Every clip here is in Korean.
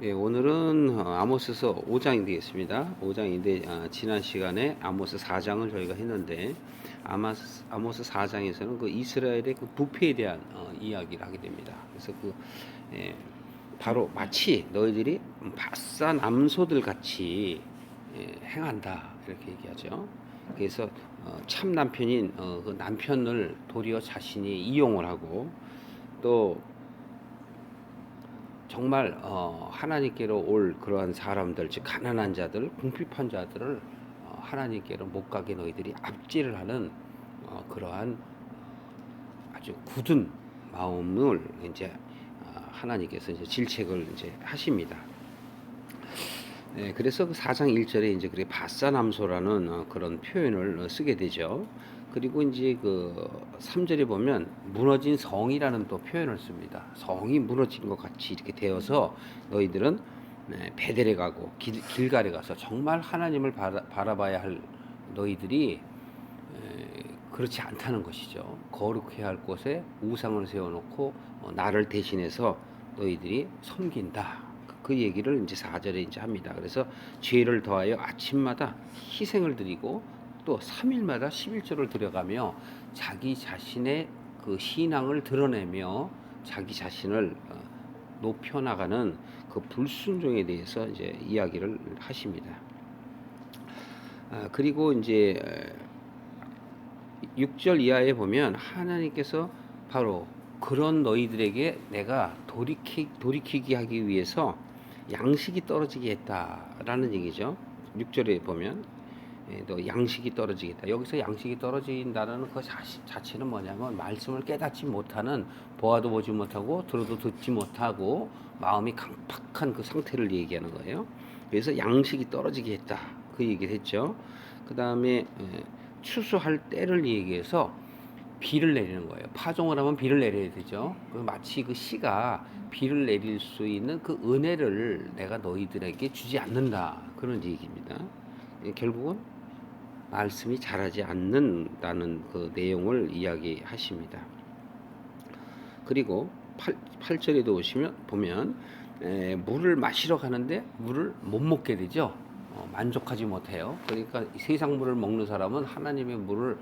예, 오늘은 아모스서 5장이 되겠습니다. 5장인데 지난 시간에 아모스 4장을 저희가 했는데 아모스 4장에서는 그 이스라엘의 그 부패에 대한 이야기를 하게 됩니다. 그래서 예, 바로 마치 너희들이 바산 암소들 같이 행한다 이렇게 얘기하죠. 그래서 참 남편인 그 남편을 도리어 자신이 이용을 하고 또 정말 하나님께로 올 그러한 사람들, 즉 가난한 자들, 궁핍한 자들을 하나님께로 못 가게 너희들이 압제를 하는 그러한 아주 굳은 마음을 이제 하나님께서 이제 질책을 이제 하십니다. 네, 그래서 그 4장 1절에 이제 그래 바사남소라는 그런 표현을 쓰게 되죠. 그리고 이제 그 3절에 보면 무너진 성이라는 또 표현을 씁니다. 성이 무너진 것 같이 이렇게 되어서 너희들은 베델에 가고 길갈에 가서 정말 하나님을 바라봐야 할 너희들이 그렇지 않다는 것이죠. 거룩해야 할 곳에 우상을 세워놓고 나를 대신해서 너희들이 섬긴다. 그 얘기를 이제 4절에 이제 합니다. 그래서 죄를 더하여 아침마다 희생을 드리고 또 3일마다 11조를 드려가며 자기 자신의 그 신앙을 드러내며 자기 자신을 높여나가는 그 불순종에 대해서 이제 이야기를 하십니다. 그리고 이제 6절 이하에 보면 하나님께서 바로 그런 너희들에게 내가 돌이키게 하기 위해서 양식이 떨어지게 했다라는 얘기죠. 6절에 보면 너 양식이 떨어지겠다. 여기서 양식이 떨어진다는 그 자체는 뭐냐면 말씀을 깨닫지 못하는, 보아도 보지 못하고 들어도 듣지 못하고 마음이 강팍한 그 상태를 얘기하는 거예요. 그래서 양식이 떨어지게 했다. 그 얘기를 했죠. 그 다음에 추수할 때를 얘기해서 비를 내리는 거예요. 파종을 하면 비를 내려야 되죠. 마치 그 씨가 비를 내릴 수 있는 그 은혜를 내가 너희들에게 주지 않는다. 그런 얘기입니다. 결국은 말씀이 자라지 않는다는 그 내용을 이야기하십니다. 그리고 8절에도 보면 물을 마시러 가는데 물을 못 먹게 되죠. 만족하지 못해요. 그러니까 세상 물을 먹는 사람은 하나님의 물을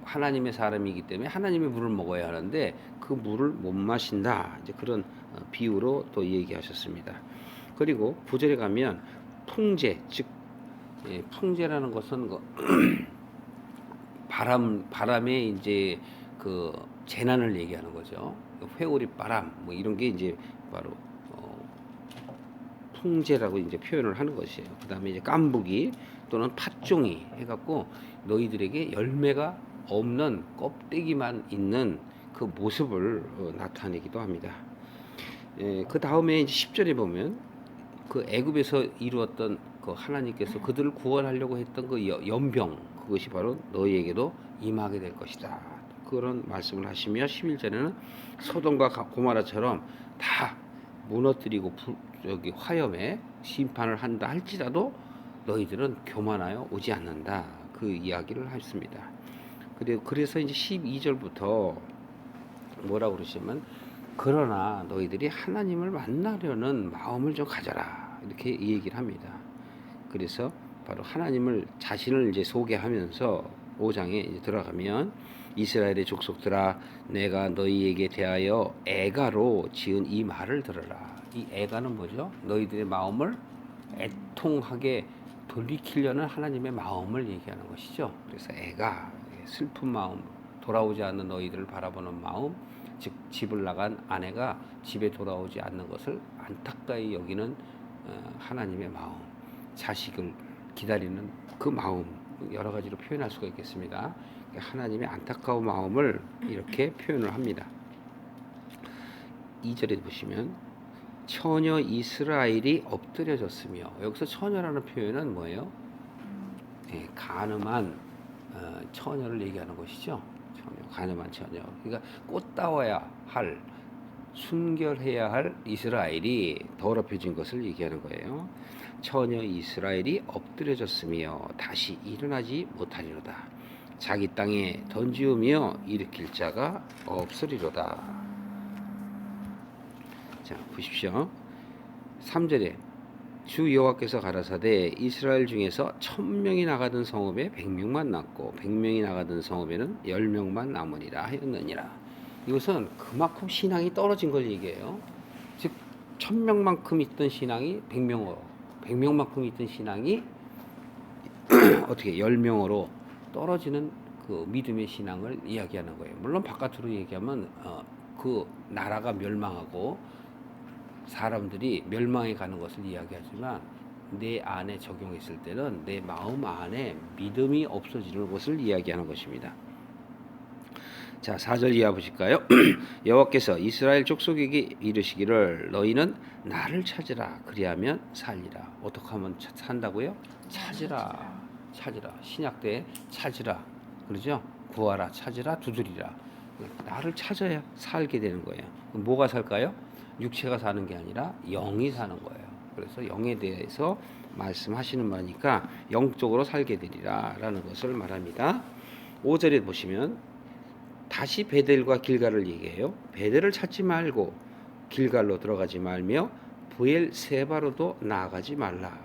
하나님의 사람이기 때문에 하나님의 물을 먹어야 하는데 그 물을 못 마신다. 이제 그런 비유로 또 얘기하셨습니다. 그리고 9절에 가면 풍제, 즉 풍제라는 것은 바람에 이제 그 재난을 얘기하는 거죠. 회오리 바람 뭐 이런 게 이제 바로 풍제라고 이제 표현을 하는 것이에요. 그다음에 이제 깐부기 또는 팥종이 해갖고 너희들에게 열매가 없는 껍데기만 있는 그 모습을 나타내기도 합니다. 그 다음에 이제 10절에 보면 그 애굽에서 이루었던 그 하나님께서 그들을 구원하려고 했던 그 연병, 그것이 바로 너희에게도 임하게 될 것이다. 그런 말씀을 하시며 11절에는 소돔과 고모라처럼 다 무너뜨리고 여기 화염에 심판을 한다 할지라도 너희들은 교만하여 오지 않는다. 그 이야기를 했습니다. 그래서 이제 12절부터 뭐라고 그러시면 그러나 너희들이 하나님을 만나려는 마음을 좀 가져라. 이렇게 얘기를 합니다. 그래서 바로 하나님을 자신을 이제 소개하면서 5장에 이제 들어가면 이스라엘의 족속들아 내가 너희에게 대하여 애가로 지은 이 말을 들어라. 이 애가는 뭐죠? 너희들의 마음을 애통하게 돌이키려는 하나님의 마음을 얘기하는 것이죠. 그래서 애가 슬픈 마음, 돌아오지 않는 너희들을 바라보는 마음, 즉 집을 나간 아내가 집에 돌아오지 않는 것을 안타까이 여기는 하나님의 마음, 자식을 기다리는 그 마음, 여러 가지로 표현할 수가 있겠습니다. 하나님의 안타까운 마음을 이렇게 표현을 합니다. 2절에 보시면 처녀 이스라엘이 엎드려졌으며, 여기서 처녀라는 표현은 뭐예요? 가늠한 처녀를 얘기하는 것이죠. 가늠한 처녀. 그러니까 꽃다워야 할, 순결해야 할 이스라엘이 더럽혀진 것을 얘기하는 거예요. 처녀 이스라엘이 엎드려졌으며 다시 일어나지 못하리로다. 자기 땅에 던지우며 일으킬 자가 없으리로다. 자, 보십시오. 3절에 주 여호와께서 가라사대 이스라엘 중에서 1000명이 나가던 성읍에 100명만 남고 100명이 나가던 성읍에는 10명만 남으리라 하였느니라. 이것은 그만큼 신앙이 떨어진 걸 얘기해요. 즉 1000명만큼 있던 신앙이 100명으로, 100명만큼 있던 신앙이 어떻게 10명으로 떨어지는 그 믿음의 신앙을 이야기하는 거예요. 물론 바깥으로 얘기하면 그 나라가 멸망하고 사람들이 멸망해 가는 것을 이야기하지만 내 안에 적용했을 때는 내 마음 안에 믿음이 없어지는 것을 이야기하는 것입니다. 자, 4절 이하 보실까요? 여호와께서 이스라엘 족속에게 이르시기를 너희는 나를 찾으라 그리하면 살리라. 어떻게 하면 산다고요? 찾으라. 찾으라. 신약 때 찾으라. 그러죠? 구하라, 찾으라, 두드리라. 나를 찾아야 살게 되는 거예요. 뭐가 살까요? 육체가 사는 게 아니라 영이 사는 거예요. 그래서 영에 대해서 말씀하시는 바니까 영적으로 살게 되리라라는 것을 말합니다. 5절에 보시면 다시 베델과 길갈을 얘기해요. 베델을 찾지 말고 길갈로 들어가지 말며 브엘세바로도 나아가지 말라.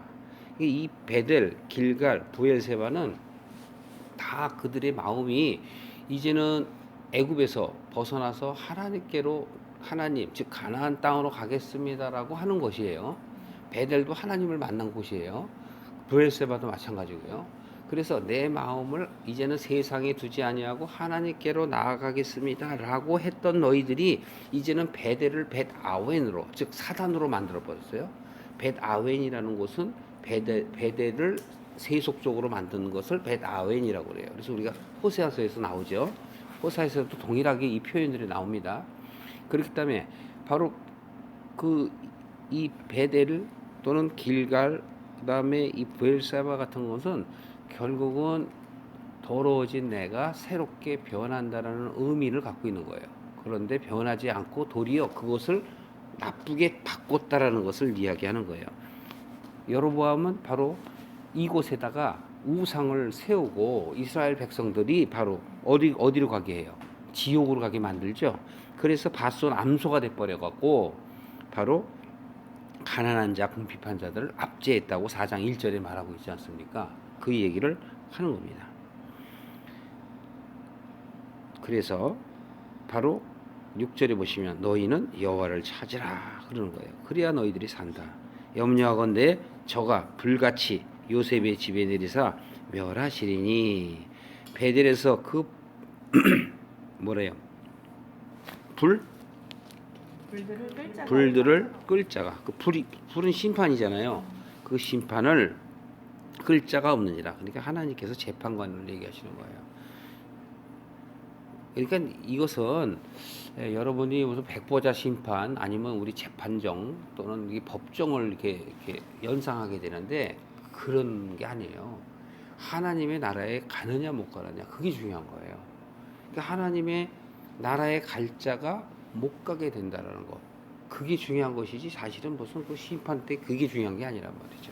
이 베델, 길갈, 브엘세바는 다 그들의 마음이 이제는 애굽에서 벗어나서 하나님께로 하나님 즉 가나안 땅으로 가겠습니다라고 하는 것이에요. 베델도 하나님을 만난 곳이에요. 브엘세바도 마찬가지고요. 그래서 내 마음을 이제는 세상에 두지 아니하고 하나님께로 나아가겠습니다라고 했던 너희들이 이제는 베델을 벳아웬으로 즉 사단으로 만들어 버렸어요. 벳아웬이라는 곳은 베델을 세속적으로 만드는 것을 벳아웬이라고 그래요. 그래서 우리가 호세아서에서 나오죠. 호세아서에서도 동일하게 이 표현들이 나옵니다. 그렇기 때문에 바로 이 베델 또는 길갈 그다음에 이 브엘세바 같은 것은 결국은 더러워진 내가 새롭게 변한다라는 의미를 갖고 있는 거예요. 그런데 변하지 않고 도리어 그것을 나쁘게 바꿨다라는 것을 이야기하는 거예요. 여로보암은 바로 이곳에다가 우상을 세우고 이스라엘 백성들이 바로 어디로 가게 해요? 지옥으로 가게 만들죠. 그래서 밧손 암소가 돼버려 갖고 바로 가난한 자, 궁핍한 자들을 압제했다고 4장 1절에 말하고 있지 않습니까? 그 얘기를 하는 겁니다. 그래서 바로 6절에 보시면 너희는 여호와를 찾으라 그러는 거예요. 그래야 너희들이 산다. 염려하건대 저가 불같이 요셉의 집에 내리사 멸하시리니 베델에서 그 뭐래요? 불들을 끌 자가 그 불은 심판이잖아요. 그 심판을 끌 자가 없느니라. 그러니까 하나님께서 재판관을 얘기하시는 거예요. 그러니까 이것은 여러분이 무슨 백보자 심판 아니면 우리 재판정 또는 이 법정을 이렇게 연상하게 되는데 그런 게 아니에요. 하나님의 나라에 가느냐 못 가느냐 그게 중요한 거예요. 그러니까 하나님의 나라에 갈 자가 못 가게 된다라는 것 그게 중요한 것이지 사실은 무슨 그 심판 때 그게 중요한 게 아니란 말이죠.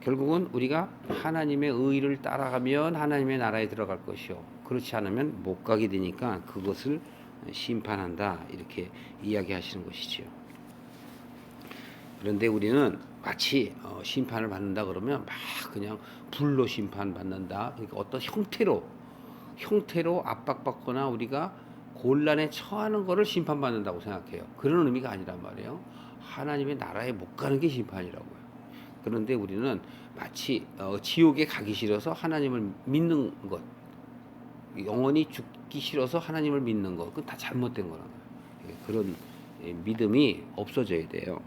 결국은 우리가 하나님의 의를 따라가면 하나님의 나라에 들어갈 것이요 그렇지 않으면 못 가게 되니까 그것을 심판한다 이렇게 이야기하시는 것이지요. 그런데 우리는 마치 심판을 받는다 그러면 막 그냥 불로 심판받는다 그러니까 어떤 형태로 압박받거나 우리가 곤란에 처하는 것을 심판받는다고 생각해요. 그런 의미가 아니란 말이에요. 하나님의 나라에 못 가는 게 심판이라고요. 그런데 우리는 마치 지옥에 가기 싫어서 하나님을 믿는 것, 영원히 죽기 싫어서 하나님을 믿는 것, 그건 다 잘못된 거라는 거예요. 그런 믿음이 없어져야 돼요.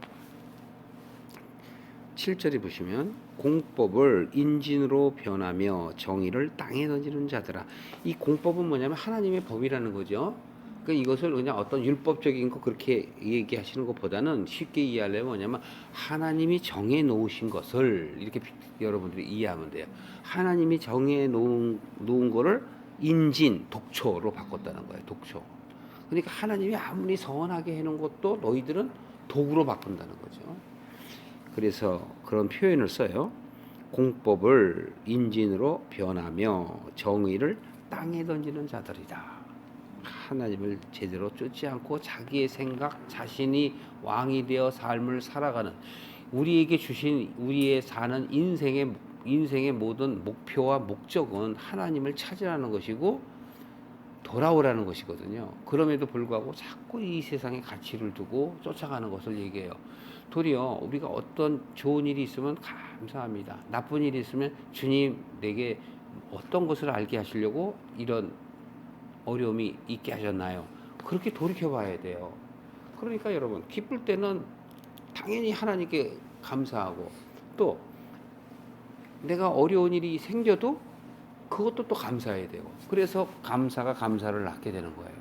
7절에 보시면 공법을 인진으로 변하며 정의를 땅에 던지는 자들아. 이 공법은 뭐냐면 하나님의 법이라는 거죠. 그러니까 이것을 그냥 어떤 율법적인 거 그렇게 얘기하시는 것보다는 쉽게 이해하려면 뭐냐면 하나님이 정해 놓으신 것을 이렇게 여러분들이 이해하면 돼요. 하나님이 정해 놓은 거를 인진, 독초로 바꿨다는 거예요. 독초. 그러니까 하나님이 아무리 선하게 해놓은 것도 너희들은 독으로 바꾼다는 거죠. 그래서 그런 표현을 써요. 공법을 인진으로 변하며 정의를 땅에 던지는 자들이다. 하나님을 제대로 쫓지 않고 자기의 생각, 자신이 왕이 되어 삶을 살아가는, 우리에게 주신 우리의 사는 인생의 모든 목표와 목적은 하나님을 찾으라는 것이고 돌아오라는 것이거든요. 그럼에도 불구하고 자꾸 이 세상에 가치를 두고 쫓아가는 것을 얘기해요. 도리어 우리가 어떤 좋은 일이 있으면 감사합니다. 나쁜 일이 있으면 주님 내게 어떤 것을 알게 하시려고 이런 어려움이 있게 하셨나요? 그렇게 돌이켜 봐야 돼요. 그러니까 여러분, 기쁠 때는 당연히 하나님께 감사하고, 또 내가 어려운 일이 생겨도 그것도 또 감사해야 되고, 그래서 감사가 감사를 낳게 되는 거예요.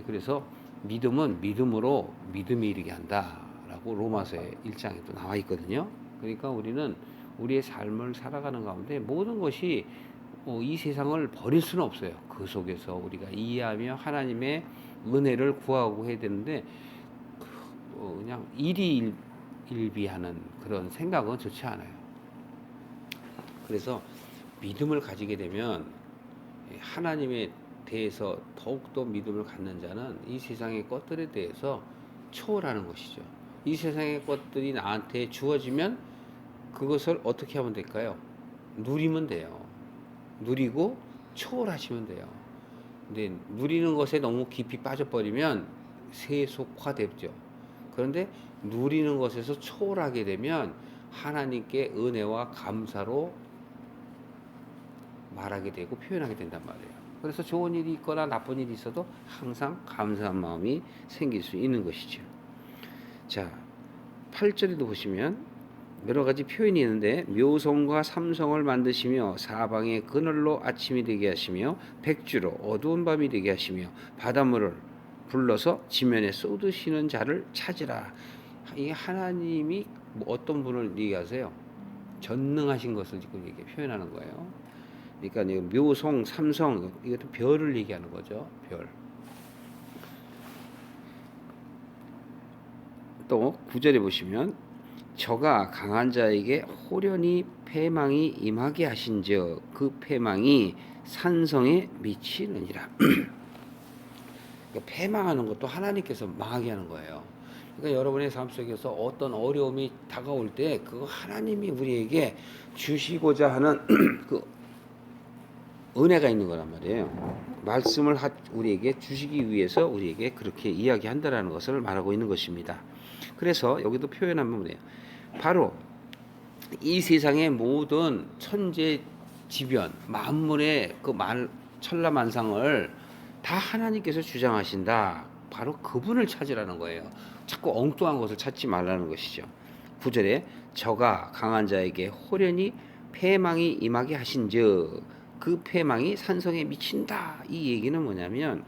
그래서 믿음은 믿음으로 믿음이 이르게 한다라고 로마서의 1장에 또 나와 있거든요. 그러니까 우리는 우리의 삶을 살아가는 가운데 모든 것이 이 세상을 버릴 수는 없어요. 그 속에서 우리가 이해하며 하나님의 은혜를 구하고 해야 되는데, 그냥 일비하는 그런 생각은 좋지 않아요. 그래서 믿음을 가지게 되면 하나님에 대해서 더욱더 믿음을 갖는 자는 이 세상의 것들에 대해서 초월하는 것이죠. 이 세상의 것들이 나한테 주어지면 그것을 어떻게 하면 될까요? 누리면 돼요. 누리고 초월하시면 돼요. 근데 누리는 것에 너무 깊이 빠져버리면 세속화되죠. 그런데 누리는 것에서 초월하게 되면 하나님께 은혜와 감사로 말하게 되고 표현하게 된단 말이에요. 그래서 좋은 일이 있거나 나쁜 일이 있어도 항상 감사한 마음이 생길 수 있는 것이죠. 자, 8절에도 보시면 여러 가지 표현이 있는데, 묘성과 삼성을 만드시며 사방의 그늘로 아침이 되게 하시며 백주로 어두운 밤이 되게 하시며 바닷물을 불러서 지면에 쏟으시는 자를 찾으라. 이 하나님이 어떤 분을 얘기하세요? 전능하신 것을 지금 이렇게 표현하는 거예요. 그러니까 묘성, 삼성, 이것도 별을 얘기하는 거죠. 별. 또 9절에 보시면 저가 강한 자에게 호련히 패망이 임하게 하신즉 그 패망이 산성에 미치느니라. 패망하는 것도 하나님께서 망하게 하는 거예요. 그러니까 여러분의 삶 속에서 어떤 어려움이 다가올 때 그거 하나님이 우리에게 주시고자 하는 그 은혜가 있는 거란 말이에요. 말씀을 우리에게 주시기 위해서 우리에게 그렇게 이야기한다라는 것을 말하고 있는 것입니다. 그래서 여기도 표현하면 뭐예요? 바로 이 세상의 모든 천재지변, 만물의 그 천라만상을 다 하나님께서 주장하신다. 바로 그분을 찾으라는 거예요. 자꾸 엉뚱한 것을 찾지 말라는 것이죠. 9절에 저가 강한 자에게 호련히 패망이 임하게 하신즉 그 패망이 산성에 미친다. 이 얘기는 뭐냐면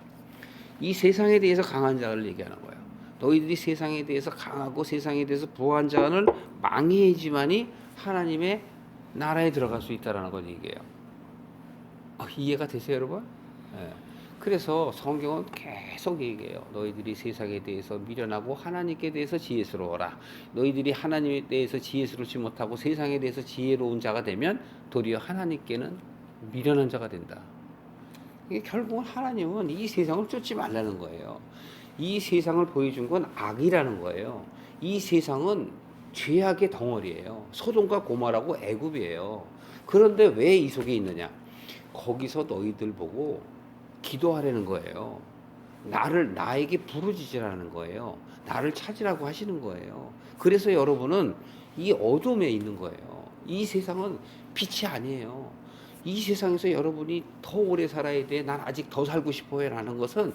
이 세상에 대해서 강한 자를 얘기하는 거예요. 너희들이 세상에 대해서 강하고 세상에 대해서 부한 자를 망해야지만이 하나님의 나라에 들어갈 수 있다라는 걸 얘기해요. 이해가 되세요, 여러분? 네. 그래서 성경은 계속 얘기해요. 너희들이 세상에 대해서 미련하고 하나님께 대해서 지혜스러워라. 너희들이 하나님에 대해서 지혜스럽지 못하고 세상에 대해서 지혜로운 자가 되면 도리어 하나님께는 미련한 자가 된다. 이게 결국은 하나님은 이 세상을 쫓지 말라는 거예요. 이 세상을 보여준 건 악이라는 거예요. 이 세상은 죄악의 덩어리예요. 소돔과 고모라고 애굽이에요. 그런데 왜 이 속에 있느냐? 거기서 너희들 보고 기도하라는 거예요. 나에게 부르짖으라는 거예요. 나를 찾으라고 하시는 거예요. 그래서 여러분은 이 어둠에 있는 거예요. 이 세상은 빛이 아니에요. 이 세상에서 여러분이 더 오래 살아야 돼. 난 아직 더 살고 싶어요. 라는 것은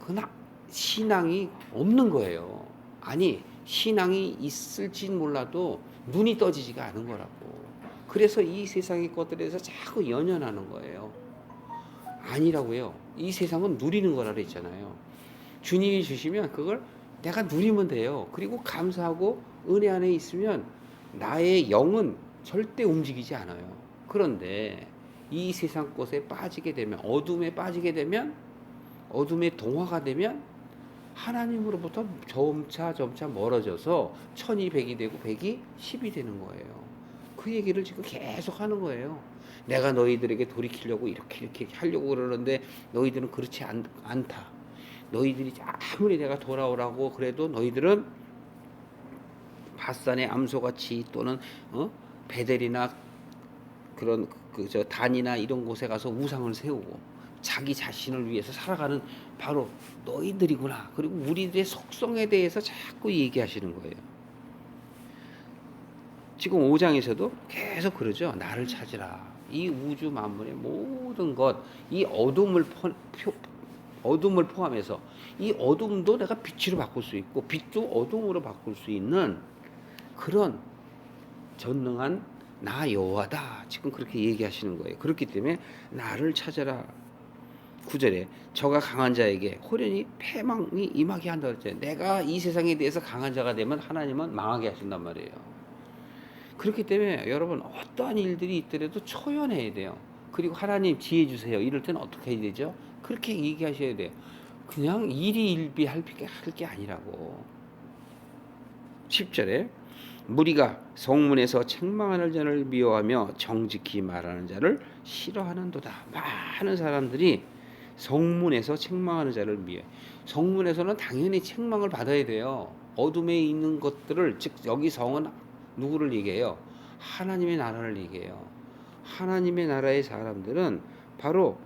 그냥 신앙이 없는 거예요. 아니, 신앙이 있을진 몰라도 눈이 떠지지가 않은 거라고. 그래서 이 세상의 것들에서 자꾸 연연하는 거예요. 아니라고요. 이 세상은 누리는 거라 그랬잖아요. 주님이 주시면 그걸 내가 누리면 돼요. 그리고 감사하고 은혜 안에 있으면 나의 영은 절대 움직이지 않아요. 그런데 이 세상 것에 빠지게 되면, 어둠에 빠지게 되면, 어둠의 동화가 되면 하나님으로부터 점차 멀어져서 1000이 100이 되고 100이 10이 되는 거예요. 그 얘기를 지금 계속 하는 거예요. 내가 너희들에게 돌이키려고 이렇게 하려고 그러는데 너희들은 그렇지 않다. 너희들이 아무리 내가 돌아오라고 그래도 너희들은 바산의 암소같이 또는 베델이나 그런 저 단이나 이런 곳에 가서 우상을 세우고 자기 자신을 위해서 살아가는 바로 너희들이구나. 그리고 우리들의 속성에 대해서 자꾸 얘기하시는 거예요. 지금 5장에서도 계속 그러죠. 나를 찾으라. 이 우주 만물의 모든 것, 이 어둠을 포함해서 이 어둠도 내가 빛으로 바꿀 수 있고 빛도 어둠으로 바꿀 수 있는 그런 전능한 나 여호와다. 지금 그렇게 얘기하시는 거예요. 그렇기 때문에 나를 찾아라. 9절에 저가 강한 자에게 호련히 패망이 임하게 한다 그랬잖아요. 내가 이 세상에 대해서 강한 자가 되면 하나님은 망하게 하신단 말이에요. 그렇기 때문에 여러분 어떠한 일들이 있더라도 초연해야 돼요. 그리고 하나님 지혜 주세요. 이럴 때는 어떻게 해야 되죠? 그렇게 얘기하셔야 돼요. 그냥 일희일비 할 게 아니라고. 10절에 무리가 성문에서 책망하는 자를 미워하며 정직히 말하는 자를 싫어하는도다. 많은 사람들이 성문에서 책망하는 자를 미워해. 성문에서는 당연히 책망을 받아야 돼요. 어둠에 있는 것들을, 즉 여기 성은 누구를 얘기해요? 하나님의 나라를 얘기해요. 하나님의 나라의 사람들은 바로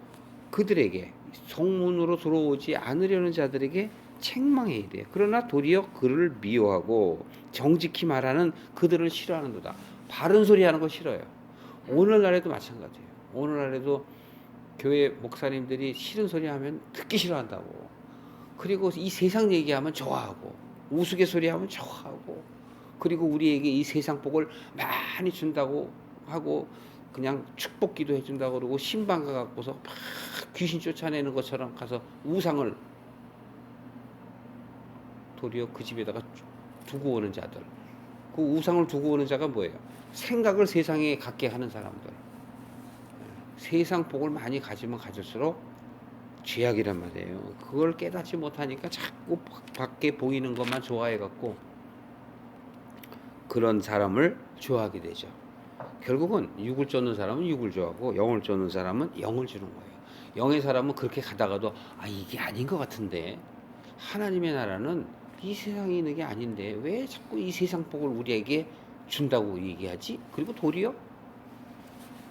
그들에게 성문으로 들어오지 않으려는 자들에게 책망해야 돼요. 그러나 도리어 그를 미워하고 정직히 말하는 그들을 싫어하는도다. 바른 소리 하는 거 싫어요. 오늘날에도 마찬가지예요. 오늘날에도 교회 목사님들이 싫은 소리 하면 듣기 싫어한다고. 그리고 이 세상 얘기하면 좋아하고 우스갯소리 하면 좋아하고 그리고 우리에게 이 세상 복을 많이 준다고 하고 그냥 축복기도 해준다고 그러고 신방가 갖고서 막 귀신 쫓아내는 것처럼 가서 우상을 도리어 그 집에다가 두고 오는 자들. 그 우상을 두고 오는 자가 뭐예요? 생각을 세상에 갖게 하는 사람들. 세상 복을 많이 가지면 가질수록 죄악이란 말이에요. 그걸 깨닫지 못하니까 자꾸 밖에 보이는 것만 좋아해갖고 그런 사람을 좋아하게 되죠. 결국은 육을 쫓는 사람은 육을 좋아하고 영을 쫓는 사람은 영을 주는 거예요. 영의 사람은 그렇게 가다가도 이게 아닌 것 같은데 하나님의 나라는 이 세상에 있는 게 아닌데 왜 자꾸 이 세상 복을 우리에게 준다고 얘기하지? 그리고 도리어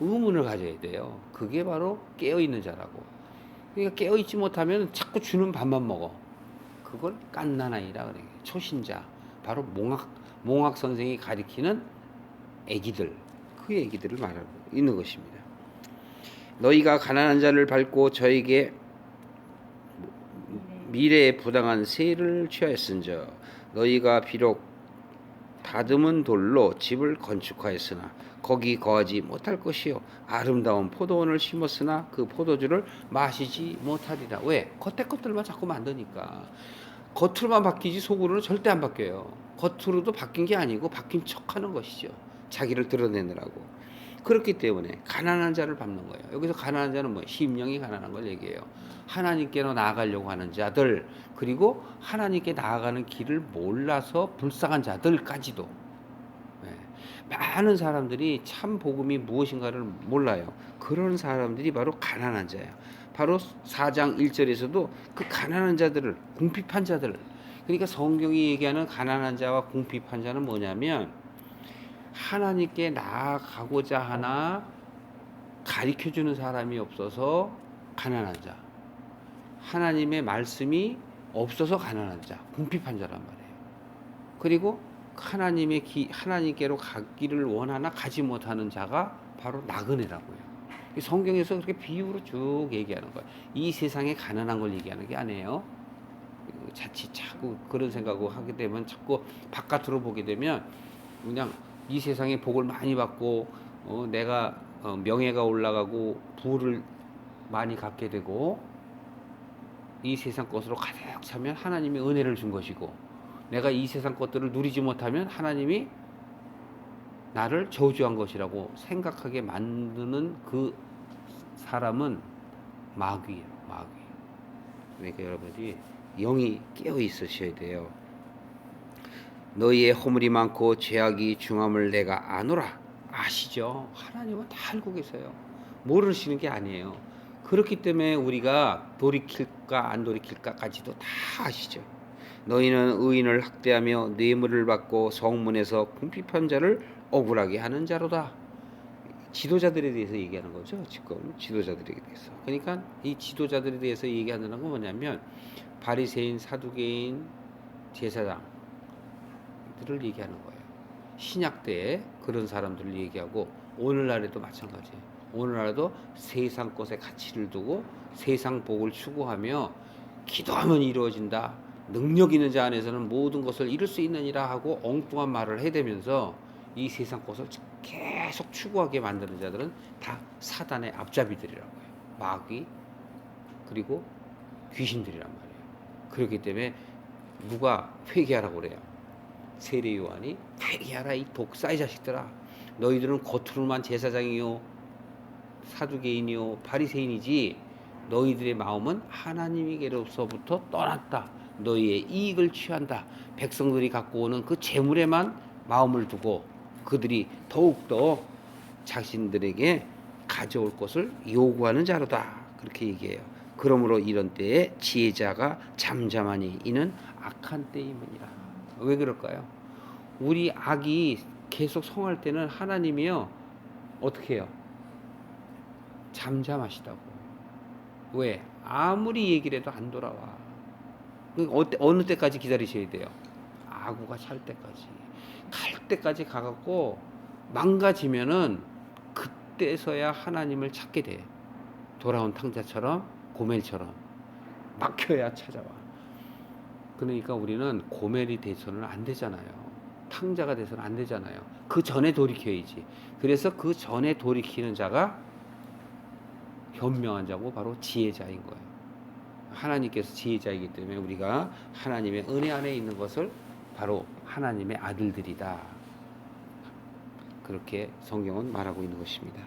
의문을 가져야 돼요. 그게 바로 깨어있는 자라고. 그러니까 깨어있지 못하면 자꾸 주는 밥만 먹어. 그걸 깐나나이라 그래요. 초신자. 바로 몽학 선생이 가리키는 애기들. 그 애기들을 말하고 있는 것입니다. 너희가 가난한 자를 밟고 저에게 미래에 부당한 세를 취하였은저 너희가 비록 다듬은 돌로 집을 건축하였으나 거기 거하지 못할 것이요 아름다운 포도원을 심었으나 그 포도주를 마시지 못하리라. 왜? 겉에 것들만 자꾸 만드니까. 겉으로만 바뀌지 속으로는 절대 안 바뀌어요. 겉으로도 바뀐 게 아니고 바뀐 척하는 것이죠. 자기를 드러내느라고. 그렇기 때문에 가난한 자를 밟는 거예요. 여기서 가난한 자는 뭐예요? 심령이 가난한 걸 얘기해요. 하나님께로 나아가려고 하는 자들, 그리고 하나님께 나아가는 길을 몰라서 불쌍한 자들까지도. 많은 사람들이 참 복음이 무엇인가를 몰라요. 그런 사람들이 바로 가난한 자예요. 바로 4장 1절에서도 그 가난한 자들을, 궁핍한 자들, 그러니까 성경이 얘기하는 가난한 자와 궁핍한 자는 뭐냐면 하나님께 나아가고자 하나 가르쳐주는 사람이 없어서 가난한 자, 하나님의 말씀이 없어서 가난한 자, 궁핍한 자란 말이에요. 그리고 하나님께로 가기를 원하나 가지 못하는 자가 바로 나그네라고요. 성경에서 그렇게 비유로 쭉 얘기하는 거예요. 이 세상에 가난한 걸 얘기하는 게 아니에요. 자칫 자꾸 그런 생각을 하게 되면 자꾸 바깥으로 보게 되면 그냥 이 세상에 복을 많이 받고 내가 명예가 올라가고 부를 많이 갖게 되고 이 세상 것으로 가득 차면 하나님이 은혜를 준 것이고 내가 이 세상 것들을 누리지 못하면 하나님이 나를 저주한 것이라고 생각하게 만드는 그 사람은 마귀예요. 마귀. 그러니까 여러분들이 영이 깨어 있으셔야 돼요. 너희의 허물이 많고 죄악이 중함을 내가 아노라. 아시죠? 하나님은 다 알고 계세요. 모르시는 게 아니에요. 그렇기 때문에 우리가 돌이킬까 안 돌이킬까까지도 다 아시죠. 너희는 의인을 학대하며 뇌물을 받고 성문에서 궁핍한 자를 억울하게 하는 자로다. 지도자들에 대해서 얘기하는 거죠. 지금 지도자들에 대해서. 그러니까 이 지도자들에 대해서 얘기하는 건 뭐냐면 바리새인, 사두개인, 제사장들을 얘기하는 거예요. 신약 때에 그런 사람들을 얘기하고 오늘날에도 마찬가지예요. 오늘날에도 세상 것에 가치를 두고 세상 복을 추구하며 기도하면 이루어진다. 능력 있는 자 안에서는 모든 것을 이룰 수 있느니라 하고 엉뚱한 말을 해대면서 이 세상 것을 계속 추구하게 만드는 자들은 다 사단의 앞잡이들이라고 해요. 마귀 그리고 귀신들이란 말이에요. 그렇기 때문에 누가 회개하라고 그래요. 세례 요한이 회개하라 이 독사의 자식들아. 너희들은 겉으로만 제사장이요 사두개인이요 바리새인이지 너희들의 마음은 하나님에게로서부터 떠났다. 너희의 이익을 취한다. 백성들이 갖고 오는 그 재물에만 마음을 두고 그들이 더욱더 자신들에게 가져올 것을 요구하는 자로다. 그렇게 얘기해요. 그러므로 이런 때에 지혜자가 잠잠하니 이는 악한 때임이니라. 왜 그럴까요? 우리 악이 계속 성할 때는 하나님이요 어떻게 해요? 잠잠하시다고. 왜? 아무리 얘기를 해도 안 돌아와. 어느 때까지 기다리셔야 돼요? 아구가 찰 때까지. 갈 때까지 가갖고 망가지면은 그때서야 하나님을 찾게 돼. 돌아온 탕자처럼 고멜처럼 막혀야 찾아와. 그러니까 우리는 고멜이 돼서는 안 되잖아요. 탕자가 돼서는 안 되잖아요. 그 전에 돌이켜야지. 그래서 그 전에 돌이키는 자가 현명한 자고 바로 지혜자인 거예요. 하나님께서 지혜자이기 때문에 우리가 하나님의 은혜 안에 있는 것을 바로 하나님의 아들들이다. 그렇게 성경은 말하고 있는 것입니다.